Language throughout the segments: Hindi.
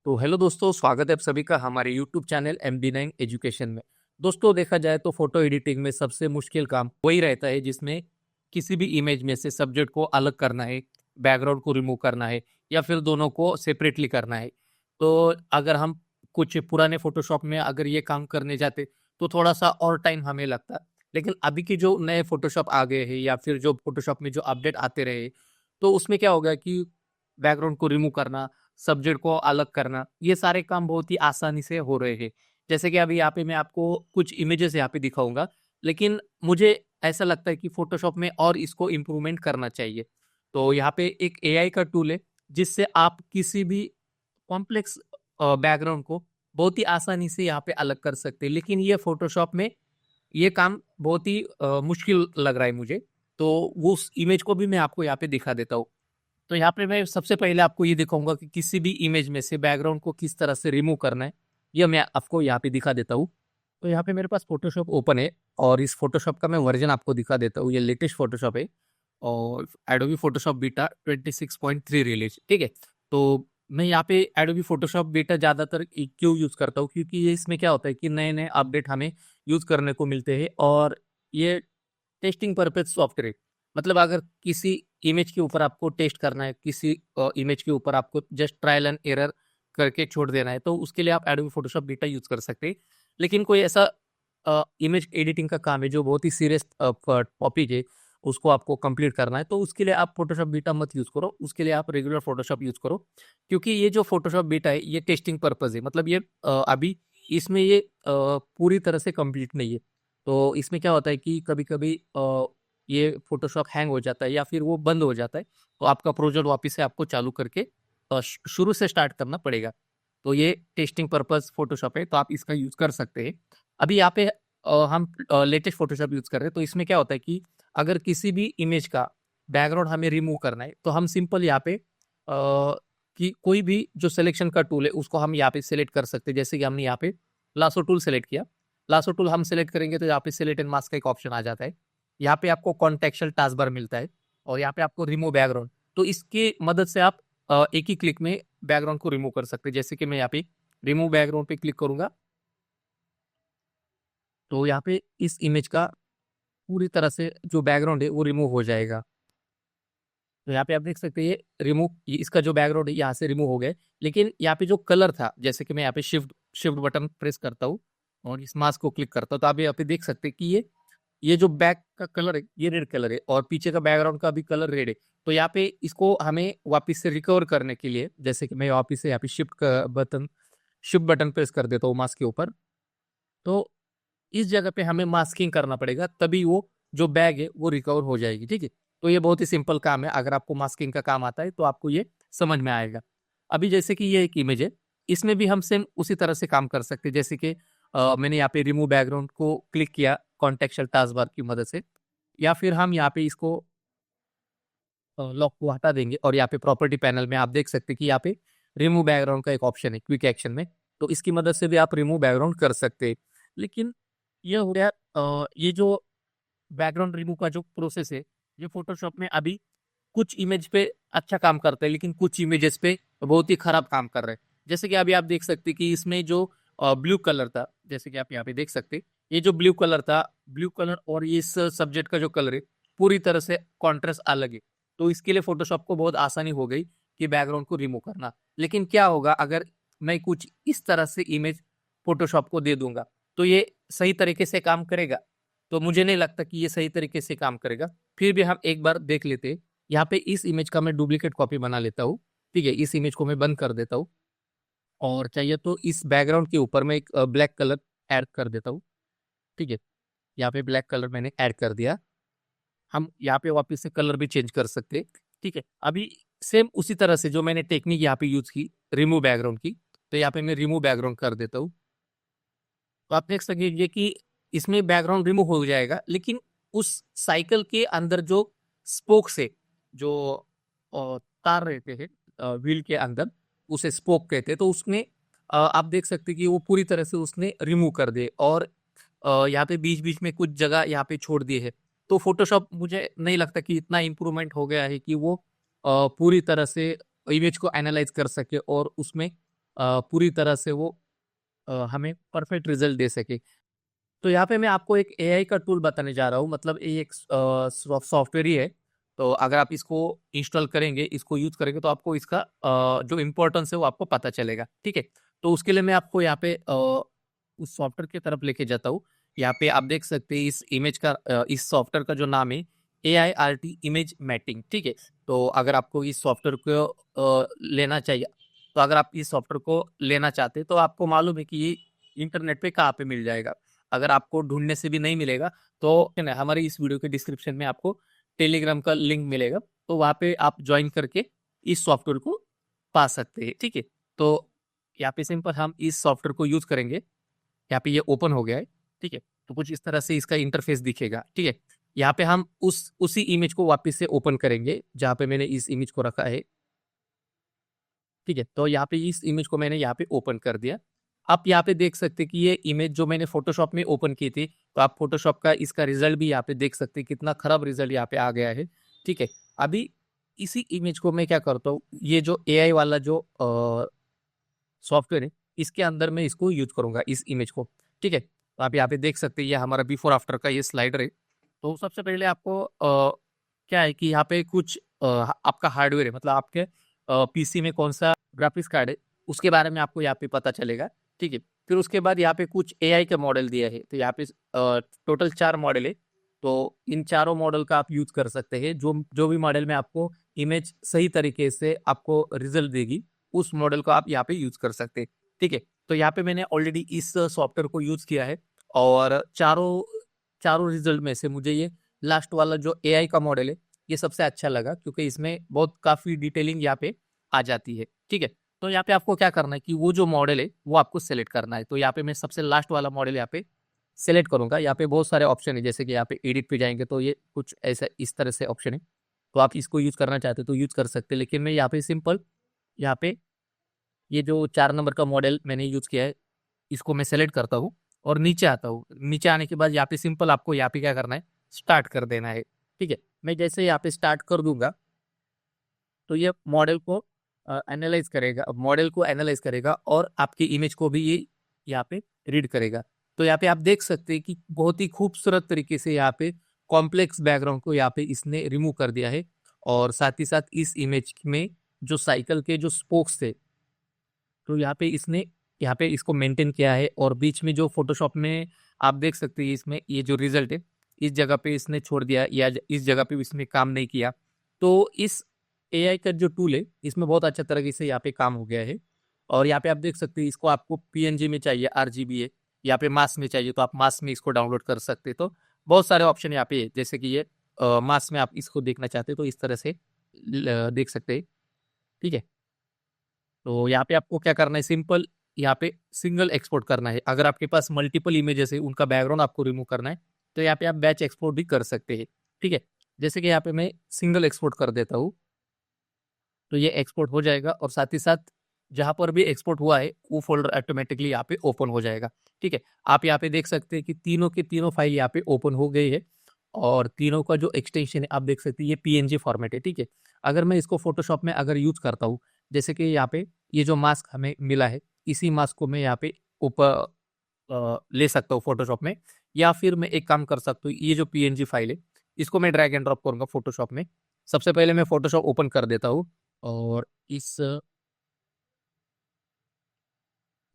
तो हेलो दोस्तों, स्वागत है आप सभी का हमारे यूट्यूब चैनल MD9 एजुकेशन में। दोस्तों, देखा जाए तो फोटो एडिटिंग में सबसे मुश्किल काम वही रहता है जिसमें किसी भी इमेज में से सब्जेक्ट को अलग करना है, बैकग्राउंड को रिमूव करना है या फिर दोनों को सेपरेटली करना है। तो अगर हम कुछ पुराने फोटोशॉप में अगर ये काम करने जाते तो थोड़ा सा और टाइम हमें लगता। लेकिन अभी के जो नए फोटोशॉप आ गए हैं या फिर जो फोटोशॉप में जो अपडेट आते रहे, तो उसमें क्या होगा कि बैकग्राउंड को रिमूव करना, सब्जेक्ट को अलग करना, ये सारे काम बहुत ही आसानी से हो रहे हैं। जैसे कि अभी यहाँ पे मैं आपको कुछ इमेजेस यहाँ पे दिखाऊँगा, लेकिन मुझे ऐसा लगता है कि फ़ोटोशॉप में और इसको इम्प्रूवमेंट करना चाहिए। तो यहाँ पे एक एआई का टूल है, जिससे आप किसी भी कॉम्प्लेक्स बैकग्राउंड को बहुत ही आसानी से यहाँ पे अलग कर सकते हैं। लेकिन ये फ़ोटोशॉप में ये काम बहुत ही मुश्किल लग रहा है मुझे। तो वो उस इमेज को भी मैं आपको यहाँ पे दिखा देता हूँ। तो यहाँ पे मैं सबसे पहले आपको ये दिखाऊँगा कि किसी भी इमेज में से बैकग्राउंड को किस तरह से रिमूव करना है, ये मैं आपको यहाँ पे दिखा देता हूँ। तो यहाँ पे मेरे पास फ़ोटोशॉप ओपन है और इस फ़ोटोशॉप का मैं वर्ज़न आपको दिखा देता हूँ। ये लेटेस्ट फ़ोटोशॉप है और एडोबी फ़ोटोशॉप बीटा 26.3 रिलीज़, ठीक है? तो मैं यहाँ पे एडोबी फ़ोटोशॉप बीटा ज़्यादातर क्यों यूज़ करता हूँ, क्योंकि ये इसमें क्या होता है कि नए-नए अपडेट हमें यूज़ करने को मिलते हैं और ये टेस्टिंग पर्पज़ सॉफ्टवेयर है। मतलब अगर किसी इमेज के ऊपर आपको टेस्ट करना है, किसी इमेज के ऊपर आपको जस्ट ट्रायल एंड एरर करके छोड़ देना है, तो उसके लिए आप एडोबी फ़ोटोशॉप बीटा यूज़ कर सकते हैं। लेकिन कोई ऐसा इमेज एडिटिंग का काम है जो बहुत ही सीरियस टॉपिक है, उसको आपको कंप्लीट करना है, तो उसके लिए आप फ़ोटोशॉप बीटा मत यूज़ करो, उसके लिए आप रेगुलर फ़ोटोशॉप यूज़ करो। क्योंकि ये जो फ़ोटोशॉप बीटा है, ये टेस्टिंग पर्पज़ है। मतलब ये अभी इसमें ये पूरी तरह से कंप्लीट नहीं है। तो इसमें क्या होता है कि कभी-कभी ये फ़ोटोशॉप हैंग हो जाता है या फिर वो बंद हो जाता है, तो आपका प्रोजेक्ट वापस से आपको चालू करके शुरू से स्टार्ट करना पड़ेगा। तो ये टेस्टिंग पर्पज़ फ़ोटोशॉप है, तो आप इसका यूज़ कर सकते हैं। अभी यहाँ पे हम लेटेस्ट फ़ोटोशॉप यूज़ कर रहे हैं, तो इसमें क्या होता है कि अगर किसी भी इमेज का बैकग्राउंड हमें रिमूव करना है, तो हम सिंपल यहाँ पे कि कोई भी जो सिलेक्शन का टूल है, उसको हम यहाँ पे सेलेक्ट कर सकते हैं। जैसे कि हमने यहाँ पे लासो टूल सेलेक्ट किया। लासो टूल हम सेलेक्ट करेंगे, तो यहाँ पे सेलेक्ट एंड मास्क का एक ऑप्शन आ जाता है। यहाँ पे आपको कॉन्टेक्स्चुअल टास्क बार मिलता है और यहाँ पे आपको रिमूव बैकग्राउंड। तो इसकी मदद से आप एक ही क्लिक में बैकग्राउंड को रिमूव कर सकते हैं। जैसे कि मैं यहाँ पे रिमूव बैकग्राउंड पे क्लिक करूँगा, तो यहाँ पे इस इमेज का पूरी तरह से जो बैकग्राउंड है वो रिमूव हो जाएगा। तो यहाँ पे आप देख सकते हैं ये रिमूव, ये इसका जो बैकग्राउंड है यहाँ से रिमूव हो गया है। लेकिन यहाँ पे जो कलर था, जैसे कि मैं यहाँ पे शिफ्ट शिफ्ट बटन प्रेस करता हूँ और इस मास्क को क्लिक करता हूँ, तो आप यहाँ पे देख सकते हैं कि ये जो बैक का कलर है, ये रेड कलर है और पीछे का बैकग्राउंड का भी कलर रेड है। तो यहाँ पे इसको हमें वापस से रिकवर करने के लिए, जैसे कि मैं वापस से यहाँ पे शिफ्ट बटन प्रेस कर देता हूँ मास्क के ऊपर, तो इस जगह पे हमें मास्किंग करना पड़ेगा, तभी वो जो बैग है वो रिकवर हो जाएगी, ठीक है? तो ये बहुत ही सिंपल काम है, अगर आपको मास्किंग का काम आता है तो आपको ये समझ में आएगा। अभी जैसे कि ये एक इमेज है, इसमें भी हम सेम उसी तरह से काम कर सकते हैं। जैसे कि मैंने यहाँ पे रिमूव बैकग्राउंड को क्लिक किया कॉन्टेक्स्चुअल टास्क बार की मदद से, या फिर हम यहाँ पे इसको लॉक को हटा देंगे और यहाँ पे प्रॉपर्टी पैनल में आप देख सकते हैं कि यहाँ पे रिमूव बैकग्राउंड का एक ऑप्शन है क्विक एक्शन में, तो इसकी मदद से भी आप रिमूव बैकग्राउंड कर सकते हैं। लेकिन ये हो गया ये जो बैकग्राउंड रिमूव का जो प्रोसेस है, ये फ़ोटोशॉप में अभी कुछ इमेज पे अच्छा काम करता है, लेकिन कुछ इमेजेस पे बहुत ही खराब काम कर रहे हैं। जैसे कि अभी आप देख सकते हैं कि इसमें जो ब्लू कलर था, जैसे कि आप यहाँ पे देख सकते हैं, ये जो ब्लू कलर था, ब्लू कलर और ये इस सब्जेक्ट का जो कलर है, पूरी तरह से कॉन्ट्रास्ट अलग है। तो इसके लिए फ़ोटोशॉप को बहुत आसानी हो गई कि बैकग्राउंड को रिमूव करना। लेकिन क्या होगा अगर मैं कुछ इस तरह से इमेज फ़ोटोशॉप को दे दूँगा, तो ये सही तरीके से काम करेगा? तो मुझे नहीं लगता कि ये सही तरीके से काम करेगा। फिर भी हम एक बार देख लेते हैं। यहाँ पे इस इमेज का मैं डुप्लीकेट कॉपी बना लेता हूँ, ठीक है? इस इमेज को मैं बंद कर देता हूँ और चाहिए तो इस बैकग्राउंड के ऊपर मैं एक ब्लैक कलर ऐड कर देता हूँ, ठीक है? यहाँ पे ब्लैक कलर मैंने ऐड कर दिया। हम यहाँ पे वापस से कलर भी चेंज कर सकते हैं, ठीक है? अभी सेम उसी तरह से जो मैंने टेक्निक यहाँ पे यूज़ की रिमूव बैकग्राउंड की, तो यहाँ पे मैं रिमूव बैकग्राउंड कर देता हूँ। तो आप देख सकेंगे कि इसमें बैकग्राउंड रिमूव हो जाएगा, लेकिन उस साइकिल के अंदर जो स्पोक्स है, जो तार रहते हैं व्हील के अंदर, उसे स्पोक कहते हैं। तो उसने आप देख सकते हैं कि वो पूरी तरह से उसने रिमूव कर दिए और यहाँ पे बीच-बीच में कुछ जगह यहाँ पे छोड़ दिए हैं। तो फ़ोटोशॉप मुझे नहीं लगता कि इतना इम्प्रूवमेंट हो गया है कि वो पूरी तरह से इमेज को एनालाइज़ कर सके और उसमें पूरी तरह से वो हमें परफेक्ट रिजल्ट दे सके। तो यहाँ पे मैं आपको एक एआई का टूल बताने जा रहा हूँ, मतलब ये एक सॉफ्टवेयर ही है। तो अगर आप इसको इंस्टॉल करेंगे, इसको यूज़ करेंगे, तो आपको इसका जो इम्पोर्टेंस है वो आपको पता चलेगा, ठीक है? तो उसके लिए मैं आपको यहाँ पे उस सॉफ्टवेयर की तरफ लेके जाता हूँ। यहाँ पे आप देख सकते हैं इस सॉफ्टवेयर का जो नाम है एआईआरटी इमेज मैटिंग, ठीक है? तो अगर आपको इस सॉफ्टवेयर को लेना चाहिए, तो अगर आप इस सॉफ्टवेयर को लेना चाहते हैं, तो आपको मालूम है कि ये इंटरनेट पे कहाँ पे मिल जाएगा। अगर आपको ढूँढने से भी नहीं मिलेगा, तो है ना, हमारे इस वीडियो के डिस्क्रिप्शन में आपको टेलीग्राम का लिंक मिलेगा, तो वहाँ पे आप जॉइन करके इस सॉफ्टवेयर को पा सकते हैं, ठीक है? तो यहाँ पे सिंपल हम इस सॉफ्टवेयर को यूज़ करेंगे। यहाँ पे ये ओपन हो गया है, ठीक है? तो कुछ इस तरह से इसका इंटरफेस दिखेगा, ठीक है? यहाँ पे हम उसी इमेज को वापस से ओपन करेंगे, जहाँ पे मैंने इस इमेज को रखा है, ठीक है? तो यहाँ पे इस इमेज को मैंने यहाँ पे ओपन कर दिया। आप यहाँ पे देख सकते हैं कि ये इमेज जो मैंने फ़ोटोशॉप में ओपन की थी, तो आप फ़ोटोशॉप का इसका रिज़ल्ट भी यहाँ पे देख सकते हैं, कितना खराब रिज़ल्ट यहाँ पे आ गया है, ठीक है? अभी इसी इमेज को मैं क्या करता हूँ, ये जो एआई वाला जो सॉफ्टवेयर है, इसके अंदर मैं इसको यूज़ करूँगा, इस इमेज को, ठीक है? तो आप यहाँ पे देख सकते हैं, ये हमारा बिफोर आफ्टर का ये स्लाइडर है। तो सबसे पहले आपको क्या है कि यहाँ पे कुछ आपका हार्डवेयर है, मतलब आपके पीसी में कौन-सा ग्राफिक्स कार्ड है, उसके बारे में आपको यहाँ पे पता चलेगा, ठीक है? फिर उसके बाद यहाँ पे कुछ एआई का मॉडल दिया है, तो यहाँ पे टोटल 4 मॉडल है, तो इन चारों मॉडल का आप यूज़ कर सकते हैं। जो जो भी मॉडल में आपको इमेज सही तरीके से आपको रिज़ल्ट देगी, उस मॉडल को आप यहाँ पे यूज़ कर सकते हैं, ठीक है? तो यहाँ पे मैंने ऑलरेडी इस सॉफ्टवेयर को यूज़ किया है, और चारों चारों रिज़ल्ट में से मुझे ये लास्ट वाला जो एआई का मॉडल है, ये सबसे अच्छा लगा, क्योंकि इसमें बहुत काफ़ी डिटेलिंग यहाँ पे आ जाती है, ठीक है? तो यहाँ पे आपको क्या करना है कि वो जो मॉडल है, वो आपको सेलेक्ट करना है। तो यहाँ पे मैं सबसे लास्ट वाला मॉडल यहाँ पे सेलेक्ट करूँगा। यहाँ पे बहुत सारे ऑप्शन है, जैसे कि यहाँ पे एडिट पे जाएँगे तो ये कुछ ऐसा इस तरह से ऑप्शन है। तो आप इसको यूज़ करना चाहते हो तो यूज़ कर सकते हैं। लेकिन मैं यहाँ पे सिंपल यहाँ पे ये जो 4 नंबर का मॉडल मैंने यूज़ किया है, इसको मैं सेलेक्ट करता हूँ और नीचे आता हूँ। नीचे आने के बाद यहाँ पे सिंपल आपको यहाँ पे क्या करना है, स्टार्ट कर देना है, ठीक है? मैं जैसे यहाँ पे स्टार्ट कर दूँगा, तो ये मॉडल को एनालाइज़ करेगा और आपकी इमेज को भी ये यहाँ पे रीड करेगा। तो यहाँ पे आप देख सकते हैं कि बहुत ही खूबसूरत तरीके से यहाँ पे कॉम्प्लेक्स बैकग्राउंड को यहाँ पे इसने रिमूव कर दिया है, और साथ ही साथ इस इमेज में जो साइकिल के जो स्पोक्स थे, तो यहाँ पे इसको मेंटेन किया है, और बीच में जो फ़ोटोशॉप में आप देख सकते हैं, इसमें ये जो रिज़ल्ट है, इस जगह पे इसने छोड़ दिया, या इस जगह पे इसने काम नहीं किया। तो इस एआई का जो टूल है, इसमें बहुत अच्छा तरीके से यहाँ पे काम हो गया है। और यहाँ पे आप देख सकते हैं, इसको आपको पीएनजी में चाहिए, आरजीबी है, यहाँ पे मास में चाहिए, तो आप मास में इसको डाउनलोड कर सकते हैं। तो बहुत सारे ऑप्शन यहाँ पे है, जैसे कि ये मास में आप इसको देखना चाहते हैं, तो इस तरह से देख सकते हैं, ठीक है? तो यहाँ पे आपको क्या करना है, सिंपल यहाँ पे सिंगल एक्सपोर्ट करना है। अगर आपके पास मल्टीपल इमेजेस है, उनका बैकग्राउंड आपको रिमूव करना है, तो यहाँ पे आप बैच एक्सपोर्ट भी कर सकते हैं, ठीक है? जैसे कि यहाँ पे मैं सिंगल एक्सपोर्ट कर देता हूँ, तो ये एक्सपोर्ट हो जाएगा, और साथ ही साथ जहाँ पर भी एक्सपोर्ट हुआ है, वो फ़ोल्डर ऑटोमैटिकली यहाँ पे ओपन हो जाएगा, ठीक है? आप यहाँ पे देख सकते हैं कि तीनों की तीनों फाइल यहाँ पे ओपन हो गई है, और तीनों का जो एक्सटेंशन है, आप देख सकते हैं, ये पीएनजी फॉर्मेट है, ठीक है? अगर मैं इसको फ़ोटोशॉप में अगर यूज़ करता हूँ, जैसे कि यहाँ पे ये जो मास्क हमें मिला है, इसी मास्क को मैं यहाँ पे ऊपर ले सकता हूँ फ़ोटोशॉप में, या फिर मैं एक काम कर सकता हूँ, ये जो पीएनजी फाइल है, इसको मैं ड्रैग एंड ड्रॉप करूँगा फ़ोटोशॉप में। सबसे पहले मैं फ़ोटोशॉप ओपन कर देता हूँ, और इस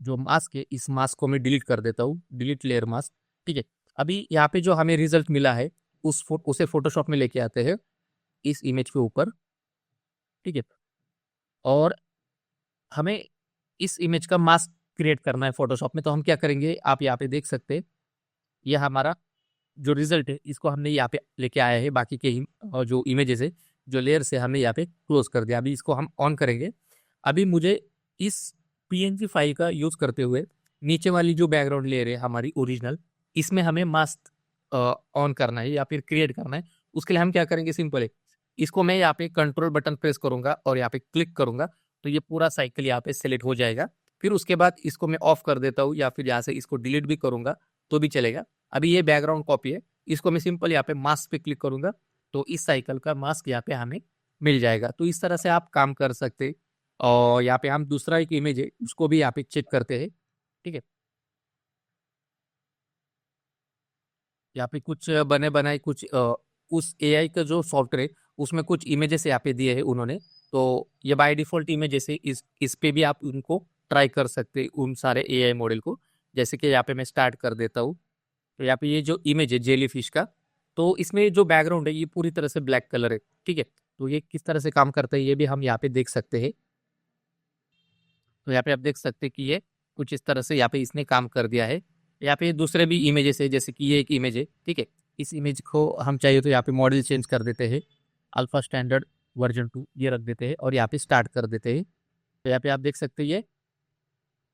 जो मास्क है, इस मास्क को मैं डिलीट कर देता हूँ, डिलीट लेयर मास्क, ठीक है? अभी यहाँ पे जो हमें रिज़ल्ट मिला है, उसे फ़ोटोशॉप में लेके आते हैं, इस इमेज के ऊपर, ठीक है? और हमें इस इमेज का मास्क क्रिएट करना है फ़ोटोशॉप में, तो हम क्या करेंगे, आप यहाँ पे देख सकते हैं, ये हमारा जो रिज़ल्ट है, इसको हमने यहाँ पे लेके आया है, बाकी के जो इमेजेस है, जो लेयर्स है, हमने यहाँ पे क्लोज़ कर दिया। अभी इसको हम ऑन करेंगे। अभी मुझे इस पीएनजी फाइल का यूज़ करते हुए, नीचे वाली जो बैकग्राउंड लेयर है हमारी ओरिजिनल, इसमें हमें मास्क ऑन करना है या फिर क्रिएट करना है। उसके लिए हम क्या करेंगे, सिंपल है, इसको मैं यहाँ पे कंट्रोल बटन प्रेस करूँगा और यहाँ पे क्लिक करूँगा, तो ये पूरा साइकिल यहाँ पे सेलेक्ट हो जाएगा। फिर उसके बाद इसको मैं ऑफ कर देता हूँ, या फिर यहाँ से इसको डिलीट भी करूँगा, तो भी चलेगा। अभी ये बैकग्राउंड कॉपी है, इसको मैं सिंपल यहाँ पे मास्क पे क्लिक करूँगा, तो इस साइकिल का मास्क यहाँ पे हमें मिल जाएगा। तो इस तरह से आप काम कर सकते हैं, और यहाँ पे हम दूसरा एक इमेज है उसको भी यहाँ पे चेक करते हैं। ठीक है, यहाँ पे कुछ बने बनाए कुछ उस एआई का जो सॉफ्टवेयर है उसमें कुछ इमेजेस यहाँ पे दिए हैं उन्होंने। तो ये बाय डिफॉल्ट इमेजेस है, इस पे भी आप उनको ट्राई कर सकते हैं उन सारे एआई मॉडल को। जैसे कि यहाँ पे मैं स्टार्ट कर देता हूँ। तो यहाँ पे ये जो इमेज है जेली फिश का, तो इसमें जो बैकग्राउंड है ये पूरी तरह से ब्लैक कलर है। ठीक है, तो ये किस तरह से काम करता है ये भी हम यहाँ पे देख सकते हैं। तो यहाँ पे आप देख सकते हैं कि ये कुछ इस तरह से यहाँ पे इसने काम कर दिया है। यहाँ पे दूसरे भी इमेजेस है, जैसे कि ये एक इमेज है। ठीक है, इस इमेज को हम चाहिए तो यहाँ पे मॉडल चेंज कर देते हैं, अल्फा स्टैंडर्ड वर्जन 2 ये रख देते हैं और यहाँ पे स्टार्ट कर देते हैं। तो यहाँ पे आप देख सकते हैं ये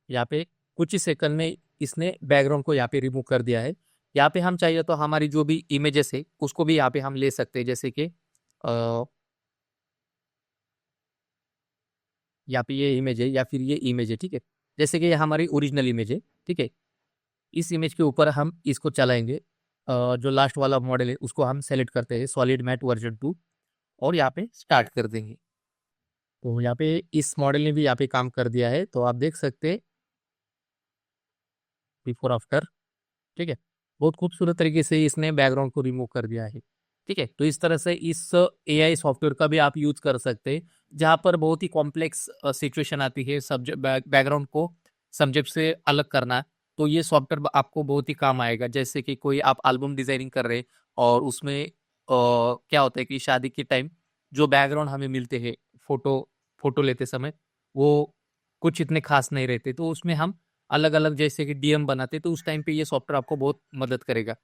यहाँ पे कुछ ही सेकंड में इसने बैकग्राउंड को यहाँ पे रिमूव कर दिया है। यहाँ पे हम चाहिए तो हमारी जो भी इमेजेस है उसको भी यहाँ पे हम ले सकते हैं, जैसे कि यहाँ पे ये इमेज है या फिर ये इमेज है। ठीक है, जैसे कि ये हमारी ओरिजिनल इमेज है। ठीक है, इस इमेज के ऊपर हम इसको चलाएंगे। जो लास्ट वाला मॉडल है उसको हम सेलेक्ट करते हैं, सॉलिड मैट वर्जन 2, और यहाँ पे स्टार्ट कर देंगे। तो यहाँ पे इस मॉडल ने भी यहाँ पे काम कर दिया है, तो आप देख सकते हैं बिफोर आफ्टर। ठीक है, बहुत खूबसूरत तरीके से इसने बैकग्राउंड को रिमूव कर दिया है। ठीक है, तो इस तरह से इस एआई सॉफ्टवेयर का भी आप यूज कर सकते हैं जहाँ पर बहुत ही कॉम्प्लेक्स सिचुएशन आती है, सब्जेक्ट बैकग्राउंड को सब्जेक्ट से अलग करना। तो ये सॉफ्टवेयर आपको बहुत ही काम आएगा। जैसे कि कोई आप एल्बम डिजाइनिंग कर रहे हैं और उसमें क्या होता है कि शादी के टाइम जो बैकग्राउंड हमें मिलते हैं फोटो फोटो लेते समय, वो कुछ इतने खास नहीं रहते, तो उसमें हम अलग अलग जैसे कि डीएम बनाते, तो उस टाइम पे ये सॉफ्टवेयर आपको बहुत मदद करेगा।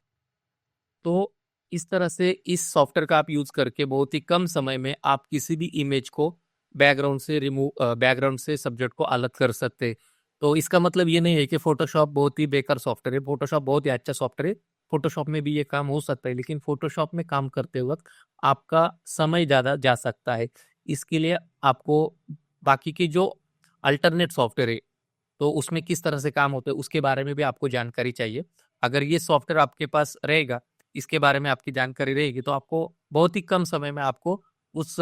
तो इस तरह से इस सॉफ्टवेयर का आप यूज करके बहुत ही कम समय में आप किसी भी इमेज को बैकग्राउंड से सब्जेक्ट को अलग कर सकते हैं। तो इसका मतलब ये नहीं है कि फोटोशॉप बहुत ही बेकार सॉफ्टवेयर है, फोटोशॉप बहुत ही अच्छा सॉफ्टवेयर है। फोटोशॉप में भी ये काम हो सकता है, लेकिन फोटोशॉप में काम करते वक्त आपका समय ज़्यादा जा सकता है। इसके लिए आपको बाकी की जो अल्टरनेट सॉफ्टवेयर है तो उसमें किस तरह से काम होता है उसके बारे में भी आपको जानकारी चाहिए। अगर ये सॉफ्टवेयर आपके पास रहेगा, इसके बारे में आपकी जानकारी रहेगी, तो आपको बहुत ही कम समय में आपको उस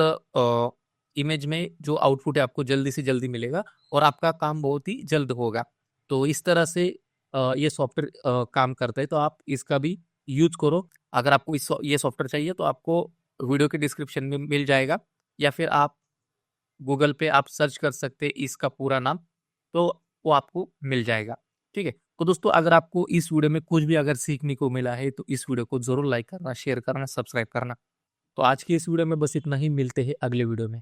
इमेज में जो आउटपुट है आपको जल्दी से जल्दी मिलेगा और आपका काम बहुत ही जल्द होगा। तो इस तरह से ये सॉफ्टवेयर काम करता है, तो आप इसका भी यूज करो। अगर आपको ये सॉफ्टवेयर चाहिए तो आपको वीडियो के डिस्क्रिप्शन में मिल जाएगा, या फिर आप गूगल पे आप सर्च कर सकते हैं इसका पूरा नाम, तो वो आपको मिल जाएगा। ठीक है, तो दोस्तों अगर आपको इस वीडियो में कुछ भी अगर सीखने को मिला है तो इस वीडियो को जरूर लाइक करना, शेयर करना, सब्सक्राइब करना। तो आज की इस वीडियो में बस इतना ही, मिलते हैं अगले वीडियो में।